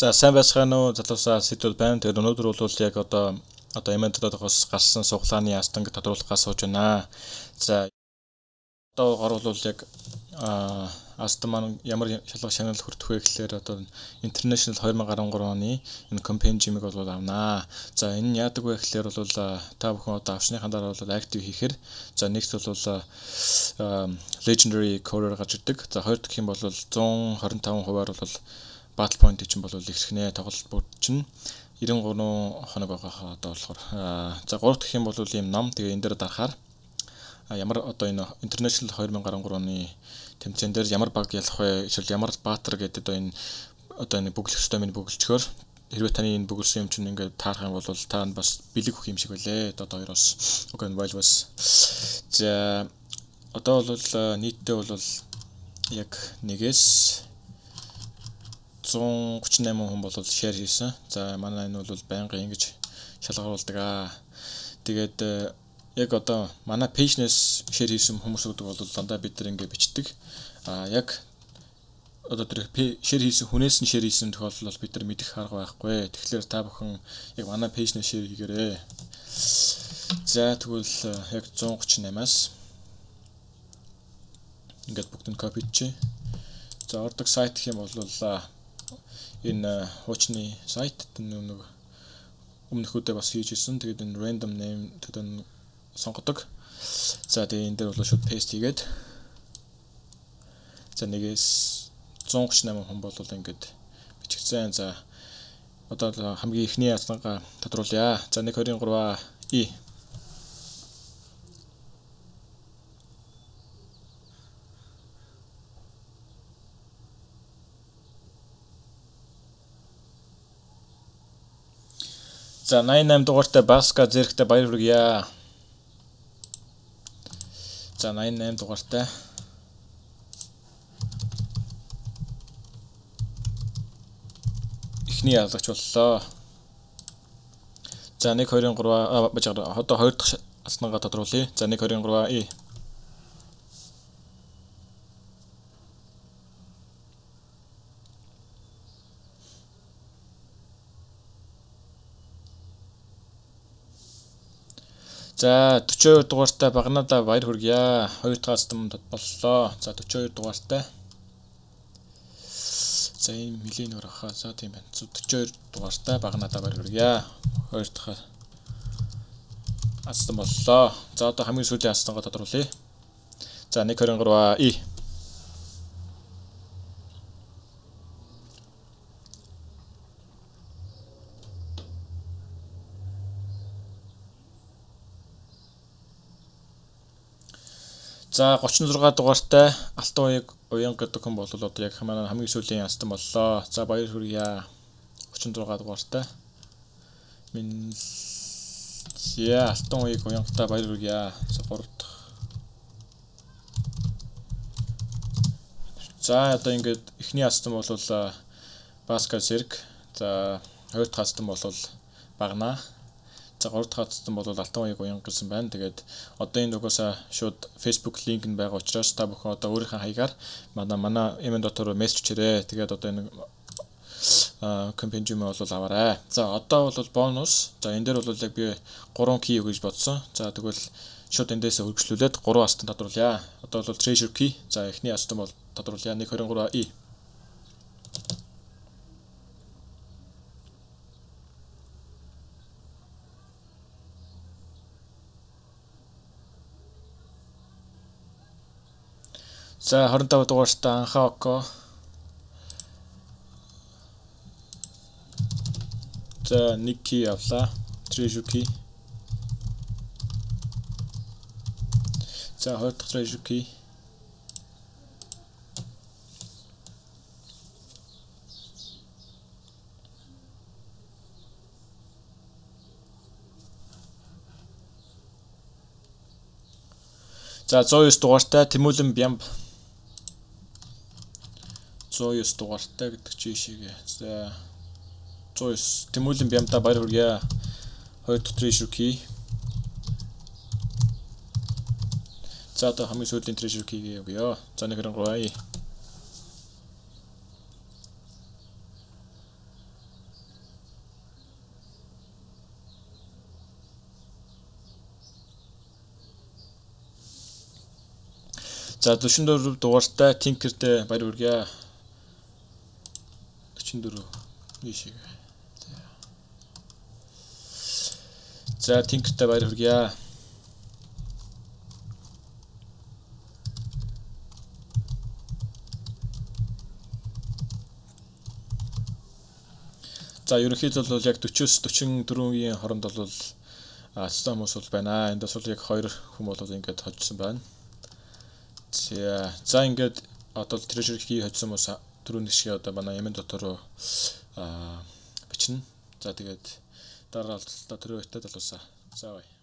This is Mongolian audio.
За сайн байцгаана уу залуусаа сэдвүүд байна. Тэгээд өнөөдөр бол яг одоо эмээнтдээс гарсан суглааны ястанг тодруулахаас сууж байна. За одоо гарвал яг Астан маань ямар шалгах шагнал хүртэх вэ гэхээр одоо International 2013 оны энэ компенжимиг бол авнаа. За энэ нь яадаг вэ гэхээр бол та бүхэн одоо авсныхаа дараа бол актив хийхээр за next бол legendary coder гарч ирдэг. За хоёр дахь юм бол 125%-аар бол battle point чинь бол ихсгнэ тоглолт бүгд чинь 93 хоног байгаа одоо болохоор за гурав дахь юм бол ийм ном тэгээ энэ дээр дарахаар ямар одоо энэ International 2013 оны тэмцээн дээр ямар баг ялах вэ? Эсвэл ямар баатар гэдэг одоо энэ бүглэх системийг бүгэлчгөр хэрвээ таны энэ бүгэлсэн юм чинь ингээд таарах юм бол та бас бэлэг өгөх юм шиг байлээ. Одоо хоёроос okay while was за одоо бол нийтдээ бол яг нэгээс 138 хүн бол share хийсэн. За манай энэ бол байнга ингэж шалгаруулдаг аа. Тэгээд яг одоо манай page-нээс share хийсэн хүмүүс гэдэг бол дандаа бид нар ингэ бичдэг. Яг одоо тэр share хийсэн хүнээс нь share хийсэн тохиолдол бол бид нар мэдэх арга байхгүй. Тэгэхээр та бүхэн яг манай page-нээс share хийгээрэй. За тэгвэл яг 138-аас ингээд бүгдийг копичээ. За ордог сайт гэх юм бол энэ хуучны сайт нэг өмнөхөдөө бас хийж ирсэн. Тэгээд энэ random name гэдэг нь сонгодог. За тэгээд энэ дээр бол шууд paste хийгээд за нэгээс 138 хүн бол ингээд бичигдсэн. За одоо хамгийн ихний яснага тодруулъя. За 123 и за 88 дугаартай Баска зэрэгтэй баяр хүргье. За 88 дугаартай ихний ялагч боллоо. За 123 бажаар одоо хоёр дахь алснага тодруулъя. За 123 и за 42 дугаартай Багнада баяр хүргье. Хоёр дахь астам боллоо. За 42 дугаартай. За энэ милийн өрхөө. За тийм байна. 42 дугаартай Багнада баяр хүргье. Хоёр дахь астам боллоо. За одоо хамгийн сүүлийн астамгаа тодруулъя. За 123 и за 36 дугаартай Алтан уян гэдэг хүн бол одоо яг хамгийн сүүлийн астан боллоо. За баяр хүргье. 36 дугаартай. Алтан уянтай баяр хүргье. За 3 дахь. За одоо ингээд эхний астан бол Баска зэрэг. За хоёр дахь астан бол Багна. За 3 дахь астан бол Алтан уян гэсэн байна. Тэгээд одоо энэ угаасаа шууд Facebook линк нь байгаа учраас та бүхэн одоо өөрийнхөө хаягаар манай emn.оор мессеж хийрээ. Тэгээд одоо энэ компенжим бол аваарай. За одоо бол бонус. За энэ дээр бол яг би 3 key гэж бодсон. За тэгвэл шууд эндээс үргэлжлүүлээд 3 астан тодруулъя. Одоо бол treasure key. За эхний астан бол тодруулъя. 123 и за 25 дугаартай Анхаоко. За нэг key авлаа. Treasure key. За хоёр дахь treasure key. За 109 дугаартай Тэмүүлэн Бямб. 109 дугаартай гэдэг чи ишигээ. За 109 Тэмүүлэн Бямда баяр хүргье. Хоёр дахь treasure key. За одоо хамгийн сүүлийн treasure key-г өгье. За 123 и За 44 дугаартай Tinker-тэй баяр хүргэе. 44 ийшээ. За Tinker-тэй баяр хүргэе. За ерөнхийдөө бол яг 40-с 44-ийн хооронд бол цэцэн хүмүүс бол байна. Эндээс бол яг 2 хүн бол ингээд хожсон байна. За ингээд одоо treasure key хожсон хүмүүс түрүүн шиг одоо манай эмэн дотор руу бичнэ. За тэгээд дараа алдалтаа тэр үетэй талуусаа. За бай.